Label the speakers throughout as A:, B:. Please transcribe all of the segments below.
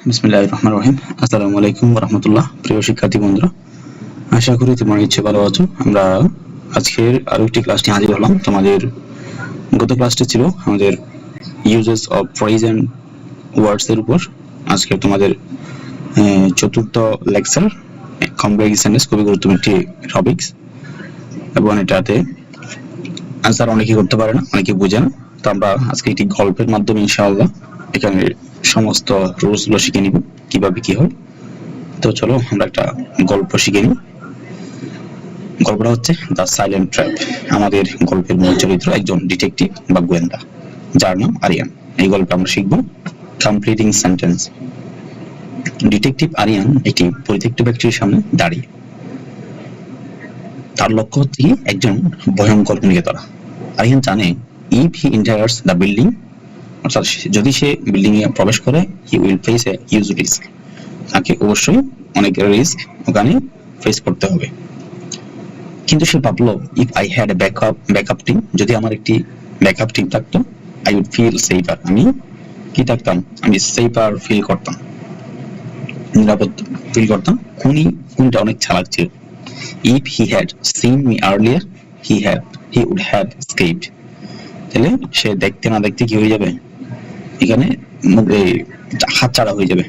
A: বিসমিল্লাহির রহমানির রহিম। আসসালামু আলাইকুম ওয়া রাহমাতুল্লাহ। প্রিয় শিক্ষার্থী বন্ধুরা, আশা করি তোমরা নিশ্চয়ই ভালো আছো। আমরা আজকের আরো একটি ক্লাস নিয়ে হাজির হলাম। তোমাদের গত ক্লাসটা ছিল আমাদের ইউজেস অফ ফ্রেজ এন্ড ওয়ার্ডস এর উপর। আজকে তোমাদের চতুর্থ লেকচার, কমপ্লেক্স সেন্টেন্স, খুবই গুরুত্বপূর্ণ একটি টপিকস, এবং এটাতে আনসার অনেকে করতে পারে না, অনেকে বোঝে না। তো আমরা আজকে একটি গল্পের মাধ্যমে ইনশাআল্লাহ এখানে সমস্ত রুলস গুলো শিখে নিব, কিভাবে কি হয়। তো চলো আমরা একটা গল্প শিখে নিই। গল্পটা হচ্ছে দ্য সাইলেন্ট ট্র্যাপ। আমাদের গল্পের মূল চরিত্র একজন ডিটেকটিভ বা গোয়েন্দা, যার নাম আরিয়ান। এই গল্পে আমরা শিখব কমপ্লিটিং সেন্টেন্স। ডিটেকটিভ আরিয়ান একটি পরিত্যক্ত ব্যক্তির সামনে দাঁড়িয়ে। তার লক্ষ্য হচ্ছে একজন ভয়ঙ্কর খুনিকে ধরা। আরিয়ান জানে if he enters the building, অর্থাৎ যদি সে বিল্ডিং এ প্রবেশ করে, he will face a huge risk. তাকে অবশ্যই অনেক রিস্ক ওখানে ফেস করতে হবে। কিন্তু সে ভাবলো, if I had a backup team, যদি আমার একটি ব্যাকআপ টিম থাকতো, আই উড ফিল সেফার। আমি কি থাকতাম? আমি সেফার ফিল করতাম, নিরাপদ ফিল করতাম। খুনিটা অনেক চালাক ছিল। If he had seen me earlier, he would have escaped. তাহলে সে দেখতে না দেখতে কি হয়ে যাবে, এখানে হাত ছাড়া হয়ে যাবে।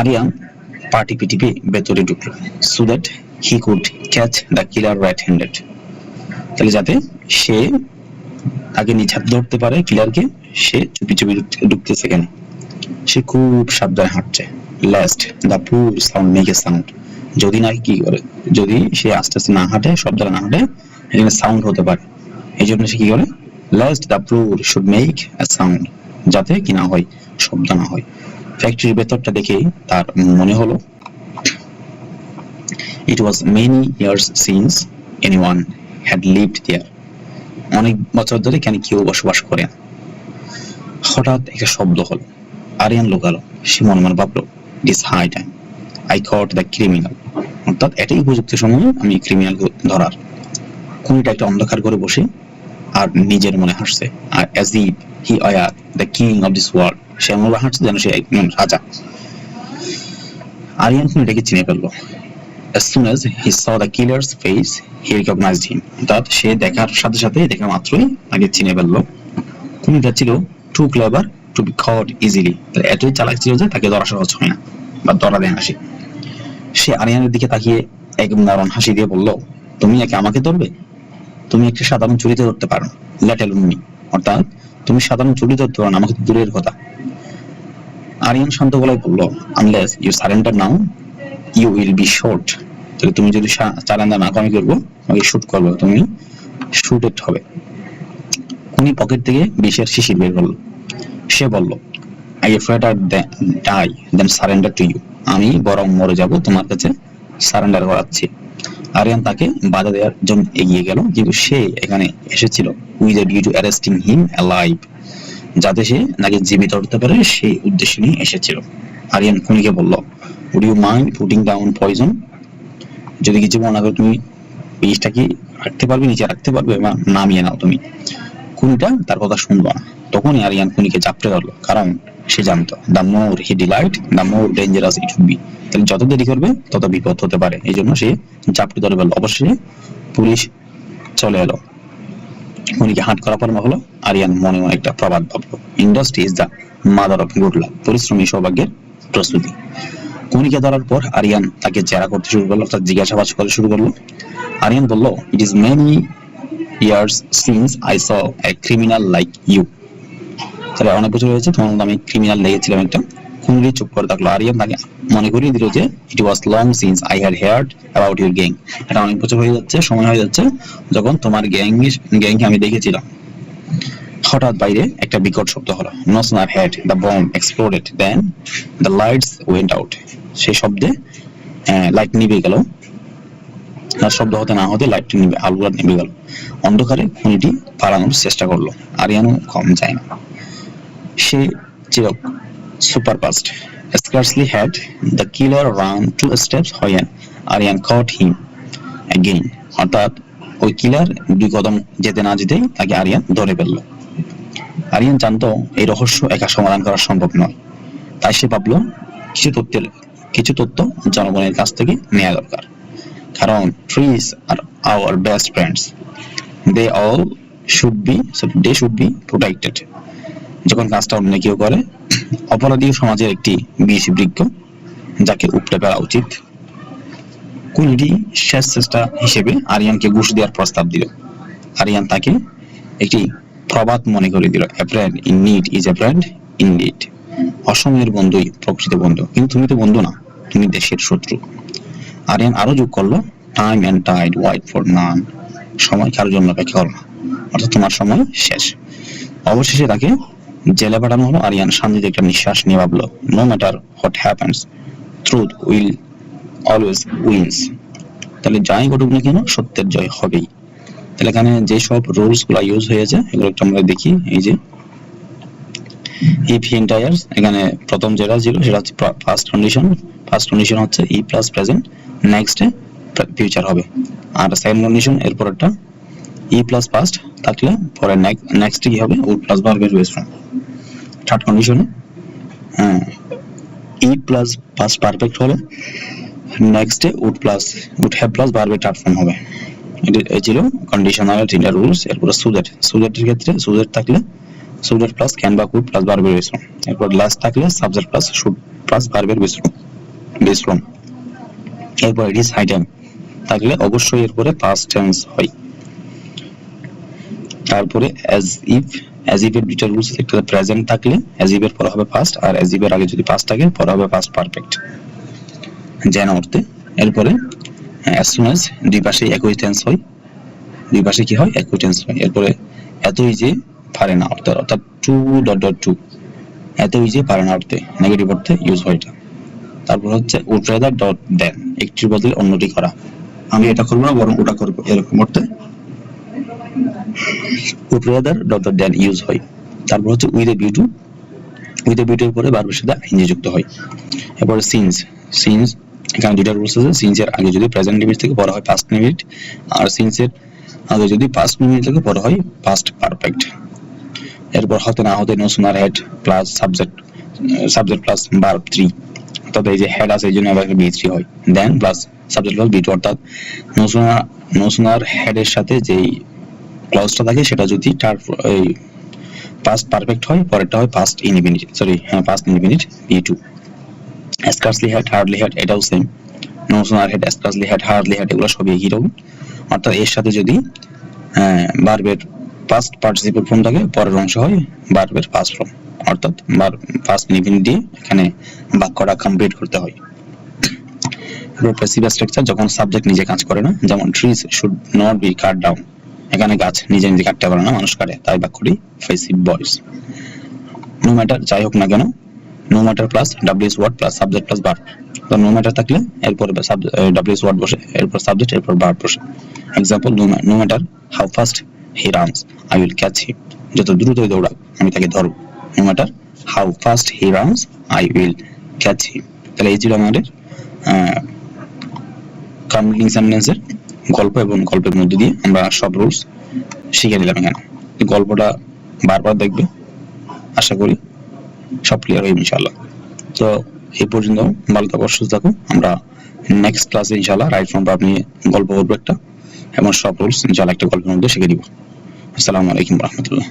A: আরিয়ান পা টিপে টিপে ভেতরে ঢুকলো, so that he could catch the killer right handed. তাহলে যাতে সে তাকে নিঝাত ধরতে পারে কিলারকে, সে চুপি চুপি ঢুকতেছে কেন। সে খুব সাবধানে হাঁটছে। Lest the poor sound make a sound. যদি না কি করে, যদি সে আস্তে আস্তে না হাঁটে, শব্দটা না হাঁটে, এখানে সাউন্ড হতে পারে। এই জন্য সে কি করে, lest the poor should make a sound, যাতে কি না হয়, শব্দ না হয়। ফ্যাক্টরির ভেতরটা দেখে তার মনে হলো, it was many years since anyone had lived there. অনেক বছর ধরে এখানে কেউ বসবাস করে। হঠাৎ একটা শব্দ হলো। আরিয়ান লুকালো। সে মনে মনে ভাবলো, it is high time I caught the criminal. অর্থাৎ এটাই উপযুক্ত সময় আমি ক্রিমিনালকে ধরার। খুনিটা একটা অন্ধকার ঘরে বসে আর নিজের মনে হাসছে। আর as if he were the king of this world, সে এমন হাসছে যেন সে একজন রাজা। আরিয়ান খুনিটাকে চিনে ফেললো। As soon as he saw the killer's face, he recognized him. অর্থাৎ সে দেখার সাথে সাথে, দেখা মাত্রই তাকে চিনে ফেললো। খুনিটা ছিল too clever to be caught easily. এতই চালাক ছিল যে তাকে ধরা সহজ হয় না, বা ধরা দেয় না সে। সে আরিয়ানের দিকে তাকিয়ে এক মরণ হাসি দিয়ে বলল, তুমি একে আমাকে ধরবে? তুমি একটা সাধারণ চুরিতে ধরতে পারো, let alone me. অর্থাৎ তুমি সাধারণ চুরি ধরতে পারো না, আমাকে তো দূরের কথা। আরিয়ান শান্ত গলায় বলল, unless you surrender now, you will be shot. তাহলে তুমি যদি সারেন্ডার না করো, আমি করবো, আমাকে শুট করবো, তুমি শুটেড হবে। উনি পকেট থেকে বিষের শিশির বের করলো। সে বলল, I rather die than surrender to you. আমি বরং মরে যাব তোমার কাছে সারেন্ডার করাচ্ছি। আরিয়ান তাকে বাধা দেওয়ার জন্য এগিয়ে গেল, কিন্তু সে এখানে এসেছিল with a view to arresting him alive, যাতে সে নাকি জীবিত ধরতে পারে, সেই উদ্দেশ্য নিয়ে এসেছিল। আরিয়ান খুনিকে বলল, would you mind putting down poison? যদি কিছু মনে করো, তুমি বিষটা কি রাখতে পারবে, নিচে রাখতে পারবে, বা নামিয়ে নাও তুমি। খুনিটা তার কথা শুনলো না। তখনই আরিয়ান খুনিকে চাপতে ধরলো, কারণ সে জানতো the more he delayed, the more dangerous it would be. তাহলে যত দেরি করবে তত বিপদ হতে পারে। এই জন্য সে চাপতে ধরে ফেললো। অবশ্যই পুলিশ চলে এলো। খুনিকে হাত করা পরামর্শ হলো। আরিয়ান মনে মনে একটা প্রবাদ ভাবলো, industry is the mother of good luck. পরিশ্রমী সৌভাগ্যের প্রস্তুতি। খুনিকে ধরার পর আরিয়ান তাকে জেরা করতে শুরু করলো, অর্থাৎ জিজ্ঞাসাবাদ করা শুরু করলো। আরিয়ান বলল, it is many years since I saw a criminal like you. তাহলে অনেক বছর হয়েছে তোমার মতো আমি ক্রিমিনাল লেগেছিলাম একটা। খুনি চুপ করে থাকলো। আরিয়ান তাকে মনে করিয়ে দিল যে it was long since I had heard about your gang. এটা অনেক বছর হয়ে যাচ্ছে, সময় হয়ে যাচ্ছে যখন তোমার গ্যাংকে আমি দেখেছিলাম। হঠাৎ বাইরে একটা বিকট শব্দ হলো। No sooner had the bomb exploded than the lights went out. সেই শব্দে লাইট নিভে গেল। আর শব্দ হতে না হতে লাইট নিভে, আলোটা নিভে গেল। অন্ধকারে খুনিটি পালানোর চেষ্টা করলো। আরিয়ানও কম যায় না। সে ছিল super fast. Scarcely had the killer run 2 steps when Aryan caught him again. অর্থাৎ ওই কিলার 2 কদম যেতে না যেতেই তাকে আরিয়ান ধরে ফেললো। আরিয়ান জানতো এই রহস্য একা সমাধান করা সম্ভব নয়। তাই সে ভাবলো কিছু তথ্য জনগণের কাছ থেকে নেওয়া দরকার, কারণ trees are our best friends, they should be protected. যখন কাজটা অন্য কেউ করে, অপরাধী সমাজের একটি বিষ বৃক্ষ যাকে উপড়ে ফেলা উচিত। কুইন্টি শেষ চেষ্টা হিসেবে আরিয়ানকে ঘুষ দেওয়ার প্রস্তাব দিল। আরিয়ান তাকে একটি প্রবাদ মনে করে দিল, a friend in need is a friend in need. অসময়ের বন্ধুই প্রকৃত বন্ধু, কিন্তু তুমি তো বন্ধু না, তুমি দেশের শত্রু। আরিয়ান আরো যোগ করলো, time and tide wait for none, সময় কারোর জন্য অপেক্ষা করো না, অর্থাৎ তোমার সময় শেষ। অবশেষে তাকে জেলে পাঠানো হলো। আরিয়ান শান্তিতে একটা নিঃশ্বাস নিয়ে ভাবলো, no matter what happens, truth will always wins. তাহলে যাই ঘটুক না কেন, সত্যের জয় হবেই। তাহলে এখানে যে সব রুলস গুলো ইউজ হয়েছে এগুলো একটু আমরা দেখি। এই যে ইফ এন্টায়ার, এখানে প্রথম যেটা ছিল সেটা হচ্ছে ফার্স্ট কন্ডিশন হচ্ছে ই প্লাস প্রেজেন্ট, নেক্সটে ফিউচার হবে। আর সেকেন্ড কন্ডিশন এরপর একটা ই প্লাস পাস্ট থাকলে পরে নেক্সট কি হবে, উড প্লাস ভার্বের বেস ফর্ম। থার্ড কন্ডিশনে ই প্লাস পাস্ট পারফেক্ট হলে নেক্সটে উড হ্যাভ প্লাস ভার্বের থার্ড ফর্ম হবে। এটা ছিল কন্ডিশনাল তিনটা রুলস। এরপর সুজেক্টের ক্ষেত্রে সুজেক্ট থাকলে সুজেক্ট প্লাস ক্যান বা কুড প্লাস ভার্বের বেস ফর্ম। এরপর লাস্ট থাকলে সাবজেক্ট প্লাস শুড প্লাস ভার্বের বেস ফর্ম। এরপর ইট ইজ হাই টাইম থাকলে অবশ্যই এরপরে পাস্ট টেন্স হয়। তারপরে অ্যাজ ইফ এর দুইটা রুলস, একটা প্রেজেন্ট থাকলে অ্যাজ ইফ এর পরে হবে পাস্ট, আর অ্যাজ ইফ এর আগে যদি পাস্ট থাকে পরে হবে পাস্ট পারফেক্ট যেন অর্থে। এরপরে অ্যাজ সুন অ্যাজ দুই পাশে একই টেন্স হয়, দুই পাশে কি হয়, একই টেন্স হয়। এরপরে এতই যে পারে না অর্থাৎ টু এতই যে পারে না অর্থে নেগেটিভ অর্থে ইউজ হয় এটা। তারপর হচ্ছে উড রাদার ডট দেন, একটির বদলে অন্যটি করা, আমি এটা করবো না বরং ওটা করবো, এরকম অর্থে would rather dot than use হয়। তারপর হচ্ছে উইথ এ বিউটির পরে ভার্বের সাথে আইএনজি যুক্ত হয়। এরপরে সিন্স এখানে দুইটা রুলস আছে। সিন্স এর আগে যদি প্রেজেন্ট লিমিট থেকে পরে হয় পাস্ট লিমিট, আর সিন্স এর আগে যদি পাস্ট লিমিট থেকে পরে হয় পাস্ট পারফেক্ট। এরপর হতে না হতে no sooner had plus subject plus verb 3, অর্থাৎ এই যে হেড আছে এই জন্য আবার বি3 হয়। দেন প্লাস সাবজেক্ট প্লাস বি2, অর্থাৎ নো সুনার হেড এর সাথে যেই ক্লজটা থাকে সেটা যদি তার এই পাস্ট পারফেক্ট হয়, পরেরটা হয় পাস্ট ইনডিফিনিট বি2। স্কার্সলি হেড, হার্ডলি হেড এটাও same, no sooner had, scarcely had, hardly had এগুলো সবই একই রকম। অর্থাৎ এর সাথে যদি ভার্বের পাস্ট পার্টিসিপল ফর্ম থাকে, পরের অংশ হয় ভার্বের পাস্ট ফর্ম, অর্থাৎ পাস্ট ইনডিফিনিট দিয়ে এখানে বাক্যটা কমপ্লিট করতে হয়। এরপর প্যাসিভ স্ট্রাকচার, যখন সাবজেক্ট নিজে কাজ করে না, যেমন trees should not be cut down, এখানে গাছ নিজে কাটতে পারে না, মানুষ কাটে, তাই বাক্যটি প্যাসিভ ভয়েস। নো ম্যাটার, যাই হোক না কেন, no matter plus WS word plus subject plus verb. তো নো ম্যাটার থাকলে এরপর ডাব্লিউএস ওয়ার্ড বসে, এরপর সাবজেক্ট, এরপর ভার্ব বসে। Example, no matter how fast he runs I will catch him, যত দ্রুতই দৌড়াক আমি তাকে ধরব। No matter how fast he runs I will catch him. তাহলে এই ছিল আমাদের কমপ্লিটিং সেন্টেন্সের গল্প, এবং গল্পের মধ্যে দিয়ে আমরা সব রুলস শিখে নিলাম। এখানে গল্পটা বারবার দেখবে, আশা করি সব ক্লিয়ার হয়ে ইনশাআল্লাহ। তো এই পর্যন্ত ভালো থাকো, সুস্থ থাকো। আমরা নেক্সট ক্লাসে ইনশাআল্লাহ রাইট ফ্রম ভার্ব নিয়ে গল্প করবো একটা, এবং সব রুলস ইনশাআল্লাহ একটা গল্পের মধ্যে শিখে দিব। আসসালামু আলাইকুম রহমতুল্লাহ।